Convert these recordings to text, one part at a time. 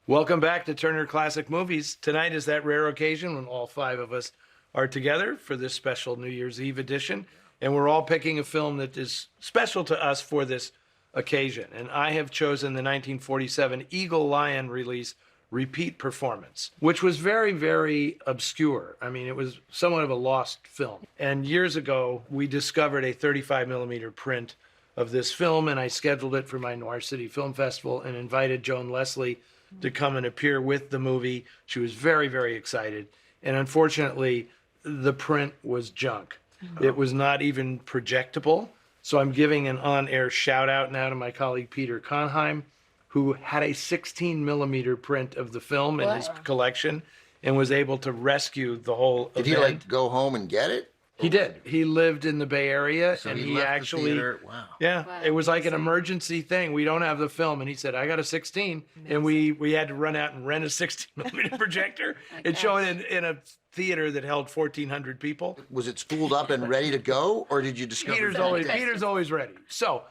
Welcome back to Turner Classic Movies. Tonight is that rare occasion when all five of us are together for this special New Year's Eve edition, and we're all picking a film that is special to us for this occasion. And I have chosen the 1947 Eagle Lion release, Repeat Performance, which was very, very obscure. I mean, it was somewhat of a lost film. And years ago, we discovered a 35 millimeter print of this film, and I scheduled it for my Noir City Film Festival and invited Joan Leslie to come and appear with the movie. She was very, very excited. And unfortunately, the print was junk. It was not even projectable. So I'm giving an on-air shout out now to my colleague Peter Konheim, who had a 16 millimeter print of the film in his collection and was able to rescue the whole event. Did he go home and get it? He did. He lived in the Bay Area, So and he he left the actually, theater. Wow. yeah, it was like an emergency thing. We don't have the film, and he said, "I got a 16," and we had to run out and rent a 16 millimeter projector and show it in a theater that held 1,400 people. Was it spooled up and ready to go, or did you discover Peter's always ready. So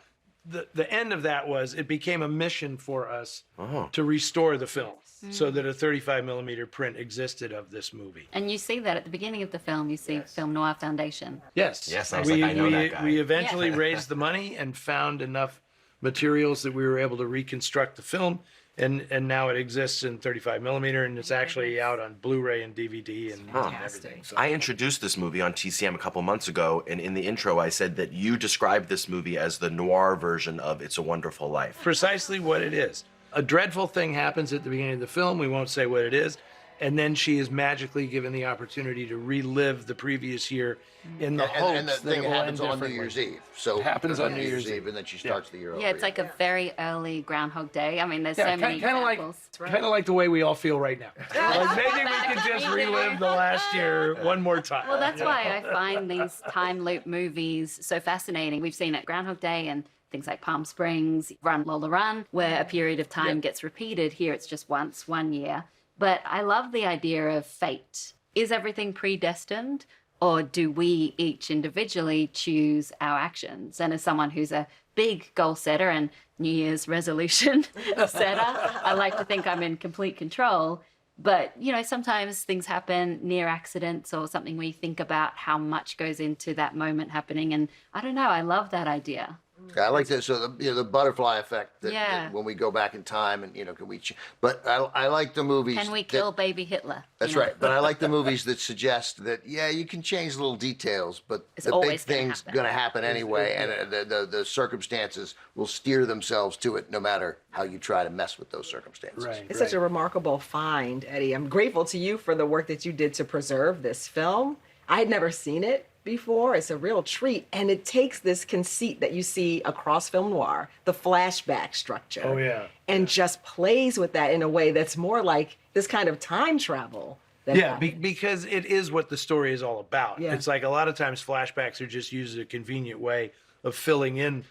the end of that was it became a mission for us to restore the film so that a 35 millimeter print existed of this movie. And you see that at the beginning of the film, you see Film Noir Foundation. Yes. Yes, I was like, I know that guy. We eventually raised the money and found enough materials that we were able to reconstruct the film. And now it exists in 35 millimeter, and it's actually out on Blu-ray and DVD and everything. So. I introduced this movie on TCM a couple months ago, and in the intro I said that you described this movie as the noir version of It's a Wonderful Life. Precisely what it is. A dreadful thing happens at the beginning of the film. We won't say what it is. And then she is magically given the opportunity to relive the previous year in the hopes and the that thing it will happens end on New differently. Year's Eve. So It happens on New Year's Eve. and then she starts the year over. Yeah, it's like a very early Groundhog Day. I mean, there's Yeah, so many examples. kind of like the way we all feel right now. Like maybe we could just relive the last year one more time. Well, that's why I find these time loop movies so fascinating. We've seen it Groundhog Day and things like Palm Springs, Run Lola Run, where a period of time gets repeated. Here it's just once, 1 year. But I love the idea of fate. Is everything predestined, or do we each individually choose our actions? And as someone who's a big goal setter and New Year's resolution setter, I like to think I'm in complete control. But, you know, sometimes things happen, near accidents or something where you think about how much goes into that moment happening. And I don't know, I love that idea. I like this. So the butterfly effect. That, Yeah. that when we go back in time, and can we? But I like the movies. Can we kill baby Hitler? That's right. But I like the movies that suggest that you can change little details, but It's the big always gonna thing's happen. going to happen anyway, and the circumstances will steer themselves to it, no matter how you try to mess with those circumstances. Right. It's such a remarkable find, Eddie. I'm grateful to you for the work that you did to preserve this film. I had never seen it before. It's a real treat. And it takes this conceit that you see across film noir, the flashback structure. Oh, yeah. And just plays with that in a way that's more like this kind of time travel. Yeah, because it is what the story is all about. Yeah. It's like a lot of times flashbacks are just used as a convenient way of filling in,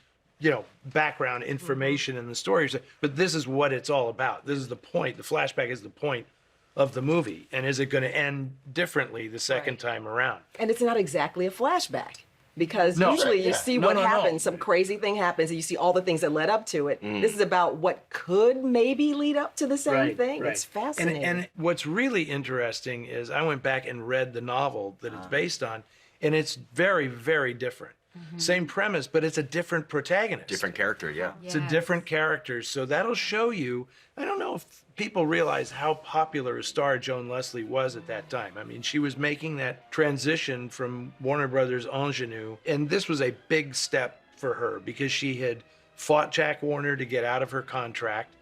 background information in the stories. But this is what it's all about. This is the point. The flashback is the point of the movie. And is it going to end differently the second time around? And it's not exactly a flashback. Because No. usually you see what No. happens, some crazy thing happens, and you see all the things that led up to it. This is about what could maybe lead up to the same thing. It's fascinating. And what's really interesting is I went back and read the novel that it's based on, and it's very, very different. Same premise, but it's a different protagonist. Different character, yeah. It's a different character. So that'll show you, I don't know if people realize how popular a star Joan Leslie was at that time. I mean, she was making that transition from Warner Brothers ingenue, and this was a big step for her because she had fought Jack Warner to get out of her contract,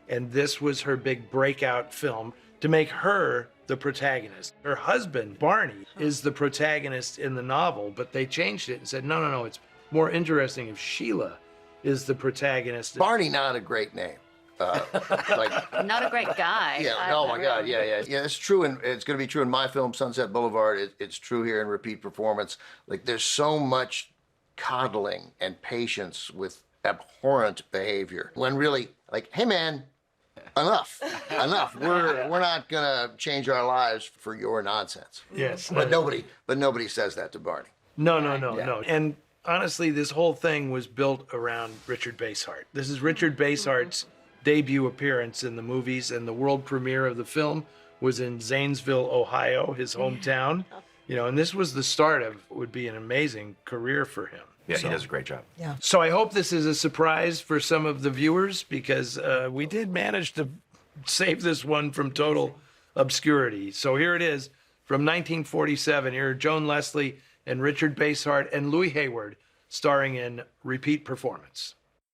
and this was her big breakout film to make her the protagonist. Her husband, Barney, is the protagonist in the novel, but they changed it and said, no, it's more interesting if Sheila is the protagonist. Barney, not a great name. Not a great guy. Yeah. Oh my God. Yeah. It's true, and it's going to be true in my film, Sunset Boulevard. It's true here in Repeat Performance. Like, there's so much coddling and patience with abhorrent behavior. When really, like, hey man, enough. We're not gonna change our lives for your nonsense. Yes. But nobody says that to Barney. No. And honestly, this whole thing was built around Richard Basehart. This is Richard Basehart's debut appearance in the movies, and the world premiere of the film was in Zanesville, Ohio, his hometown. And this was the start of what would be an amazing career for him. Yeah, he does a great job. So I hope this is a surprise for some of the viewers, because we did manage to save this one from total obscurity. So here it is from 1947. Here are Joan Leslie and Richard Basehart and Louis Hayward starring in repeat performance.